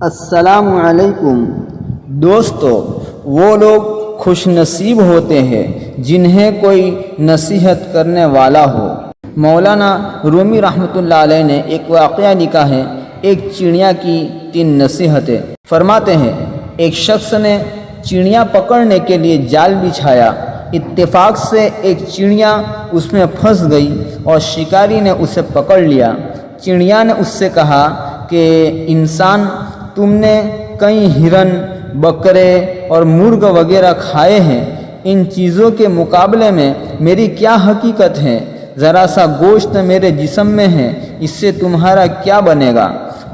السلام علیکم دوستو، وہ لوگ خوش نصیب ہوتے ہیں جنہیں کوئی نصیحت کرنے والا ہو۔ مولانا رومی رحمۃ اللہ علیہ نے ایک واقعہ لکھا ہے، ایک چڑیا کی 3 نصیحتیں۔ فرماتے ہیں، ایک شخص نے چڑیا پکڑنے کے لیے جال بچھایا۔ اتفاق سے ایک چڑیا اس میں پھنس گئی اور شکاری نے اسے پکڑ لیا۔ چڑیا نے اس سے کہا کہ انسان، تم نے کئی ہرن، بکرے اور مرغ وغیرہ کھائے ہیں، ان چیزوں کے مقابلے میں میری کیا حقیقت ہے؟ ذرا سا گوشت میرے جسم میں ہے، اس سے تمہارا کیا بنے گا؟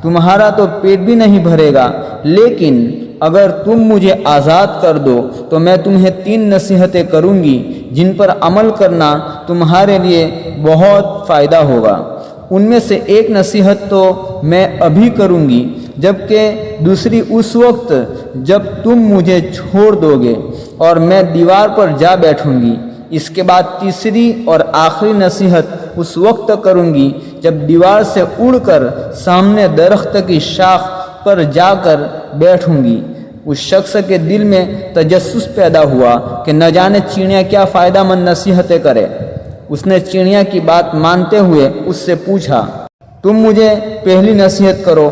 تمہارا تو پیٹ بھی نہیں بھرے گا، لیکن اگر تم مجھے آزاد کر دو تو میں تمہیں 3 نصیحتیں کروں گی جن پر عمل کرنا تمہارے لیے بہت فائدہ ہوگا۔ ان میں سے ایک نصیحت تو میں ابھی کروں گی، جبکہ دوسری اس وقت جب تم مجھے چھوڑ دو گے اور میں دیوار پر جا بیٹھوں گی۔ اس کے بعد تیسری اور آخری نصیحت اس وقت کروں گی جب دیوار سے اڑ کر سامنے درخت کی شاخ پر جا کر بیٹھوں گی۔ اس شخص کے دل میں تجسس پیدا ہوا کہ نہ جانے چڑیا کیا فائدہ مند نصیحتیں کرے۔ اس نے چڑیا کی بات مانتے ہوئے اس سے پوچھا، تم مجھے پہلی نصیحت کرو،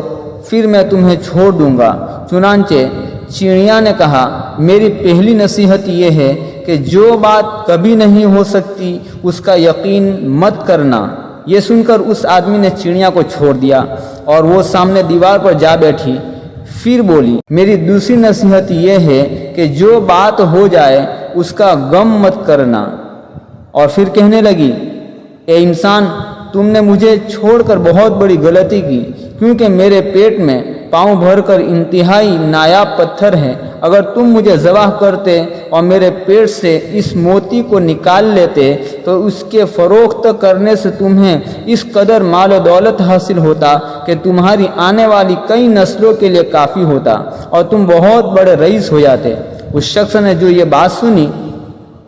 پھر میں تمہیں چھوڑ دوں گا۔ چنانچہ چڑیا نے کہا، میری پہلی نصیحت یہ ہے کہ جو بات کبھی نہیں ہو سکتی اس کا یقین مت کرنا۔ یہ سن کر اس آدمی نے چڑیا کو چھوڑ دیا اور وہ سامنے دیوار پر جا بیٹھی۔ پھر بولی، میری دوسری نصیحت یہ ہے کہ جو بات ہو جائے اس کا غم مت کرنا۔ اور پھر کہنے لگی، اے انسان، تم نے مجھے چھوڑ کر بہت بڑی غلطی کی، کیونکہ میرے پیٹ میں پاؤں بھر کر انتہائی نایاب پتھر ہیں۔ اگر تم مجھے ذبح کرتے اور میرے پیٹ سے اس موتی کو نکال لیتے تو اس کے فروخت کرنے سے تمہیں اس قدر مال و دولت حاصل ہوتا کہ تمہاری آنے والی کئی نسلوں کے لیے کافی ہوتا اور تم بہت بڑے رئیس ہو جاتے۔ اس شخص نے جو یہ بات سنی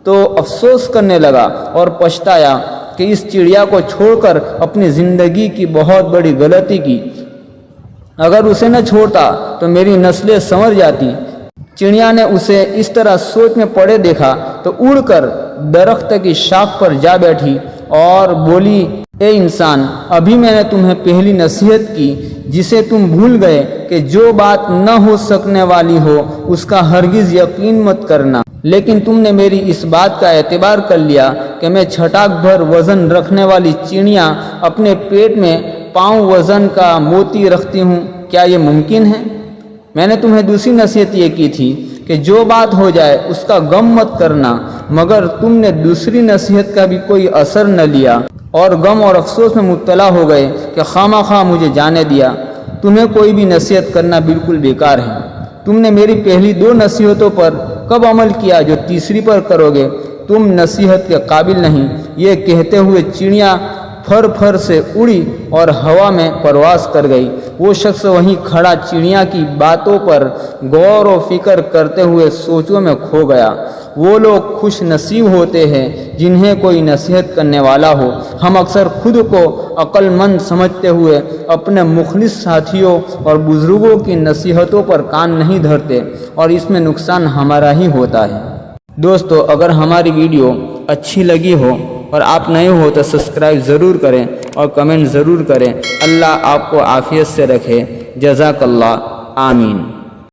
تو افسوس کرنے لگا اور پچھتایا کہ اس چڑیا کو چھوڑ کر اپنی زندگی کی بہت بڑی غلطی کی۔ اگر اسے نہ چھوڑتا تو میری نسلیں سنور جاتی۔ چڑیا نے اسے اس طرح سوچ میں پڑے دیکھا تو اڑ کر درخت کی شاخ پر جا بیٹھی اور بولی، اے انسان، ابھی میں نے تمہیں پہلی نصیحت کی جسے تم بھول گئے کہ جو بات نہ ہو سکنے والی ہو اس کا ہرگز یقین مت کرنا، لیکن تم نے میری اس بات کا اعتبار کر لیا کہ میں چھٹاک بھر وزن رکھنے والی چڑیا اپنے پیٹ میں پاؤں وزن کا موتی رکھتی ہوں۔ کیا یہ ممکن ہے؟ میں نے تمہیں دوسری نصیحت یہ کی تھی کہ جو بات ہو جائے اس کا غم مت کرنا، مگر تم نے دوسری نصیحت کا بھی کوئی اثر نہ لیا اور غم اور افسوس میں مبتلا ہو گئے کہ خواہ خواہ مجھے جانے دیا۔ تمہیں کوئی بھی نصیحت کرنا بالکل بیکار ہے۔ تم نے میری پہلی 2 نصیحتوں پر کب عمل کیا جو تیسری پر کرو گے؟ تم نصیحت کے قابل نہیں۔ یہ کہتے ہوئے چڑیا پھر پھر سے اڑی اور ہوا میں پرواز کر گئی۔ وہ شخص وہیں کھڑا چڑیا کی باتوں پر غور و فکر کرتے ہوئے سوچوں میں کھو گیا۔ وہ لوگ خوش نصیب ہوتے ہیں جنہیں کوئی نصیحت کرنے والا ہو۔ ہم اکثر خود کو عقل مند سمجھتے ہوئے اپنے مخلص ساتھیوں اور بزرگوں کی نصیحتوں پر کان نہیں دھرتے اور اس میں نقصان ہمارا ہی ہوتا ہے۔ دوستو، اگر ہماری ویڈیو اچھی لگی ہو اور آپ نئے ہو تو سبسکرائب ضرور کریں اور کمنٹ ضرور کریں۔ اللہ آپ کو عافیت سے رکھے۔ جزاک اللہ، آمین۔